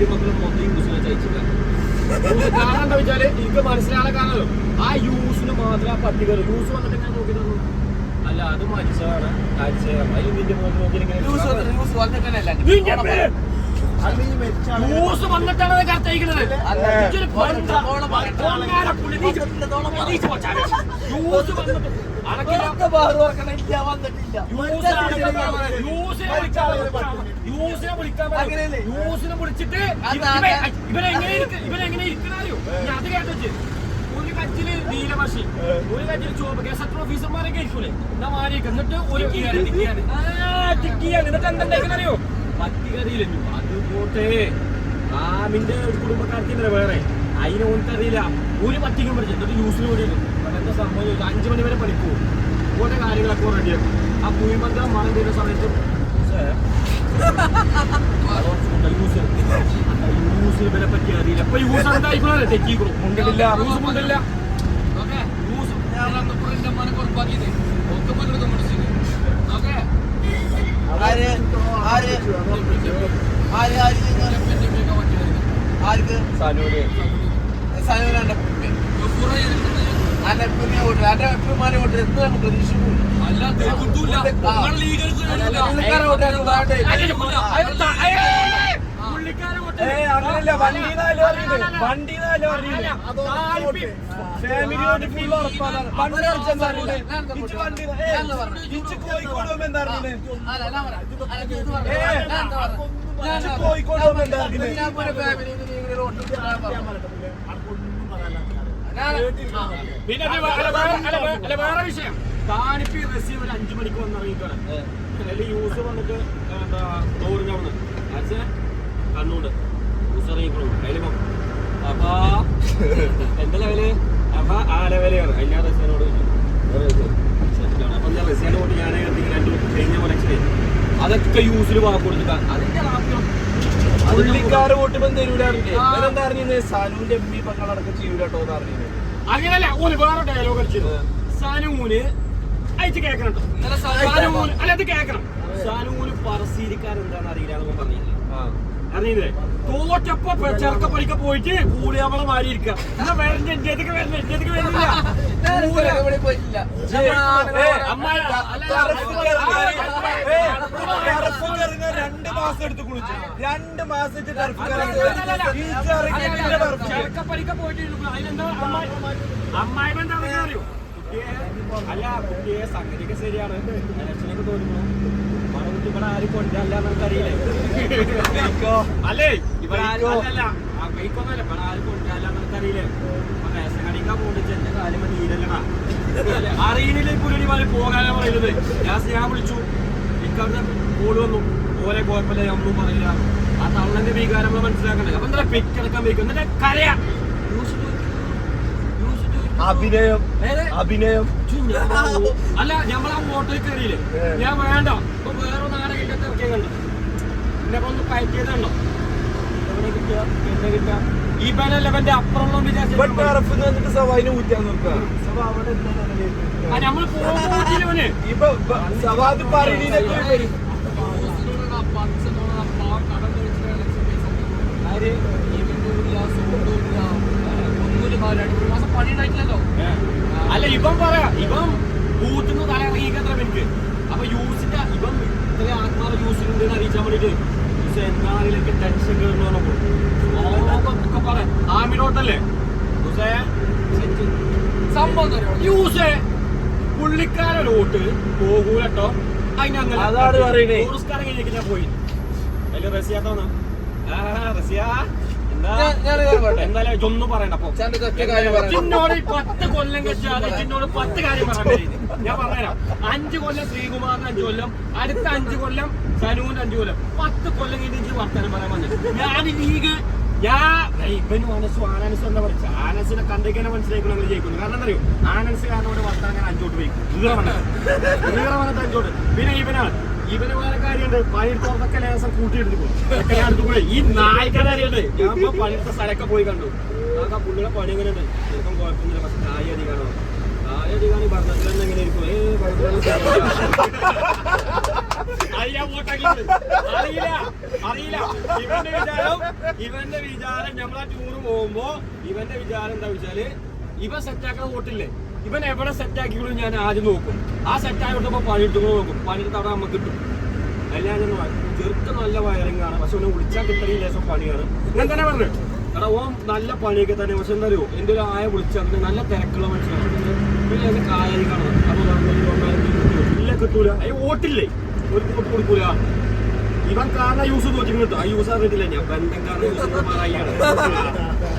ഏഴ് മക്കളും മൊത്തം യൂസിനെ ചയച്ചില്ല. കാരണം എന്താ വെച്ചാല് എനിക്ക് മനസ്സിലാകാൻ കാരണമല്ലോ ആ യൂസിന് മാത്രം ആ പട്ടി കയറും. യൂസ് വന്നിട്ട് ഞാൻ നോക്കി തന്നു. അല്ല അത് മരിച്ചതാണ് അതിൽ നിന്റെ യൂസ് വന്നിട്ടാണ് കറുത്തയക്കുന്നത്. യൂസ് യൂസിനെ വിളിച്ചിട്ട് ഇവരെങ്ങനെ ഇരിക്കണോ അത് കേട്ടോ. ഒരു കച്ചില് നീലമഷി, ഒരു കച്ചില് ചുവപ്പ്, ഗസറ്റ് ഓഫീസർമാരൊക്കെ ഇരിക്കൂലേ എന്നാ മാറിയൊക്കെ. എന്നിട്ട് ഒരു ടിക്കിയാണ്. എന്നിട്ട് എന്തെന്നറിയോ പത്തിക്കറിയില്ല. അത് പോട്ടെ ആമിന്റെ കുടുംബക്കാർക്കില്ല വേറെ അതിനെ ഓർക്കറിയില്ല. ഒരു പട്ടിക്കും പഠിച്ചു. എന്നിട്ട് യൂസിന് വേണ്ടിയിട്ട് എന്താ സംഭവം 5 മണി വരെ പഠിക്കൂ. ഓരോ കാര്യങ്ങളൊക്കെ റെഡിയാക്കും. ആ കുഴിമന്ത്ര മണം ചെയ്യുന്ന സമയത്ത് യൂസിനെ വില പറ്റി അറിയില്ല. അപ്പൊ യൂസ് എന്തായിക്കോളെ തെറ്റിക്കോളും. മുണ്ടില്ല യൂസ് മുണ്ടില്ല. പിന്നെ വേറെ വിഷയം താനിപ്പി റസീവ് 5 മണിക്ക് വന്നിറങ്ങിക്കാണ്. അതിൽ യൂസ് വന്നിട്ട് എന്താ തോറിഞ്ഞവിടുന്ന് കണ്ണൂണ്ട് യൂസ് ഇറങ്ങിക്കോളും. അതിൽ അപ്പൊ എന്താ ലെവല്? അപ്പൊ ആ ലെവലാണ്. അതിനാ റസിയനോട് അപ്പൊ എന്താ റസിയന്റെ കൂട്ടി ഞാൻ കഴിഞ്ഞ കൊലക്ഷനെ അതൊക്കെ യൂസിൽ വാക്ക് കൊടുത്തിട്ടാണ്. അതിന്റെ ആദ്യം പുള്ളിക്കാരെ വോട്ടുമ്പോൾ തരൂലെന്താ അറിഞ്ഞത്? സാനുവിന്റെ എം പി പങ്ങളടക്കം ചെയ്യൂലട്ടോ എന്ന് അറിഞ്ഞത്. അങ്ങനല്ല ഓന് വേറെ ഡയലോഗ് അടിച്ചത്. സാനുവിന് അയച്ച് കേൾക്കണം കേട്ടോ. അല്ല അത് കേൾക്കണം. സാനുവിന് പറശ്ശേരിക്കാരെന്താന്ന് അറിയില്ല പറഞ്ഞില്ലേ? അറിയില്ലേ? തോറ്റപ്പോ ചെറുക്ക പഠിക്ക പോയിട്ട് കൂലിയാമളെ മാറി ഇരിക്കുക. എന്റേതൊക്കെ വരുന്നില്ല. 2 മാസം എടുത്ത് കുളിച്ചു. 2 മാസം ചെറുക്ക പഠിക്ക പോയിട്ട് അതിനെന്താ അമ്മായി എന്താ അറിയോ? അല്ല കുട്ടിയെ സംഗതിയൊക്കെ ശരിയാണ്. ഇലക്ഷനൊക്കെ തോന്നുന്നു മറുപടി ഇവിടെ ആരും കൊണ്ടല്ല നമുക്കറിയില്ലേ? അല്ലേ ഇവിടെ അല്ലല്ല അമ്മയ്ക്കൊന്നല്ല ഇവിടെ ആരും കൊണ്ടല്ല നമുക്കറിയില്ലേ? അപ്പൊ റേഷൻ കടിക്കാൻ പോകണ്ടിച്ച് എന്റെ കാര്യം നീരല്ലടാ അറിയണില്ലേ? പുലരിമാര് പോകാനാ പറയുന്നത്. ഞാൻ വിളിച്ചു. എനിക്കവിടുന്ന് കോള് വന്നു. ഓരോ കുഴപ്പമില്ല ഒന്നും പറയില്ല. ആ തള്ളന്റെ വികാരം നമ്മൾ മനസ്സിലാക്കണ്ടേ? അപ്പൊ എന്താ പെറ്റെടുക്കാൻ വയ്ക്കും. എന്നിട്ട് കരയാ. അഭിനയം അല്ല ഞമ്മളാ ഹോട്ടലിൽ കയറിയില്ലേ? ഞാൻ വേണ്ട ഇപ്പൊ വേറെ നാടകത്തെ ഇറക്കിയ കണ്ടു. എന്നെ ഒന്ന് പയറ്റിയതുണ്ടോ? എവിടെ കിട്ടുക? എന്നെ കിട്ടുക ഈ ബലന്റെ അപ്പുറം വിചാരിച്ചു. നമ്മള് പോകില്ലവന് അല്ല ഇവൻ പറയാ. ഇവൻ ബൂത്തിന്ന് തല ഇറങ്ങിക്കത്ര എനിക്ക്. അപ്പൊ യൂസിന്റെ ഇവൻ ഇത്ര ആത്മാവ് യൂസിലുണ്ട് അറിയിച്ചാൽ വേണ്ടിട്ട് യൂസ് എന്നാളിലേക്ക് ടെൻഷൻ കയറുന്നൊക്കെ പറയാം. ആമിനോട്ടല്ലേ സംഭവം യൂസേ പുള്ളിക്കാരോട്ട് പോകൂലട്ടോ. അതിനങ്ങനെ ടൂറിസ്റ്റുകാരൻ കഴിഞ്ഞേക്ക് ഞാൻ പോയി. അതില് റസിയാത്തോന്നാ റസിയ എന്തായാലും ഒന്നും പറയണ്ട. അപ്പൊ ചിന്നോട് 10 കൊല്ലം കെച്ചാൽ ചിന്നോട് 10 കാര്യം പറയാൻ ഞാൻ പറഞ്ഞുതരാം. 5 കൊല്ലം ശ്രീകുമാറിന് 5 കൊല്ലം, അടുത്ത 5 കൊല്ലം സനുവിന് 5 കൊല്ലം, 10 കൊല്ലം കഴിഞ്ഞ് വർത്തമാനം പറയാൻ വന്നത് ഞാൻ ലീഗ്. ഇവന് ആനൻസ് എന്താ പറയുക? ആനൻസിനെ കണ്ടേക്കാനെ മനസ്സിലാക്കണം അങ്ങനെ ജയിക്കുന്നു. കാരണം എന്താ അറിയോ? ആനൻസ് കാരണം ഇവിടെ വർത്തമാനം 5 പോയിക്കും. ഈറവനത്ത് 5. പിന്നെ ഇവന് വേറെ കാര്യമുണ്ട്. പണിയെടുത്തോടൊക്കെ ലേസം കൂട്ടിയെടുത്തു. ഈ നായ്ക്കറിയുണ്ട്. ഞാൻ പണിയെടുത്ത സ്ഥലമൊക്കെ പോയി കണ്ടു. നമുക്ക് ആ പുള്ളിയുടെ പണി എങ്ങനെയുണ്ട്? ചിലപ്പം കുഴപ്പമൊന്നുമില്ല. പക്ഷെ നായി അധികമാണോ? ആരെയാണ് ഭരണത്തിലെന്ന് എങ്ങനെ ഇരിക്കും അറിയില്ല ഇവന്റെ വിചാരം നമ്മളാ ടൂറ് പോകുമ്പോ ഇവന്റെ വിചാരം എന്താ വെച്ചാല് ഇവൻ സെറ്റാക്കുന്ന വോട്ടില്ലേ ഇവൻ എവിടെ സെറ്റാക്കിക്കോളും ഞാൻ ആദ്യം നോക്കും ആ സെറ്റായിട്ടപ്പോ പണിയെടുത്തുകൊണ്ട് നോക്കും പണിയെടുത്ത് അവിടെ നമുക്ക് കിട്ടും എല്ലാവരും ചെറുക്ക് നല്ല വയറിംഗ് ആണ് പക്ഷെ ഒന്ന് വിളിച്ചാൽ കിട്ടുന്ന ലേശം പണിയാണ് ഞാൻ തന്നെ പറഞ്ഞു എടാ ഓൻ നല്ല പണിയൊക്കെ തന്നെ പക്ഷെ എന്താ അറിയോ എന്റെ ഒരു ആയ വിളിച്ചാൽ നല്ല തിരക്കുള്ള മനുഷ്യനാണ് കായൽ കാണാം അപ്പോൾ ഇല്ല കിട്ടൂല അതിന് വോട്ടില്ലേ ഒരു വോട്ട് കൊടുക്കൂല ഇവൻ കാരണം യൂസ് നോക്കി കിട്ടും ആ യൂസ് അറിയിട്ടില്ല ഞാൻ ബന്ധം കാരണം യൂസ്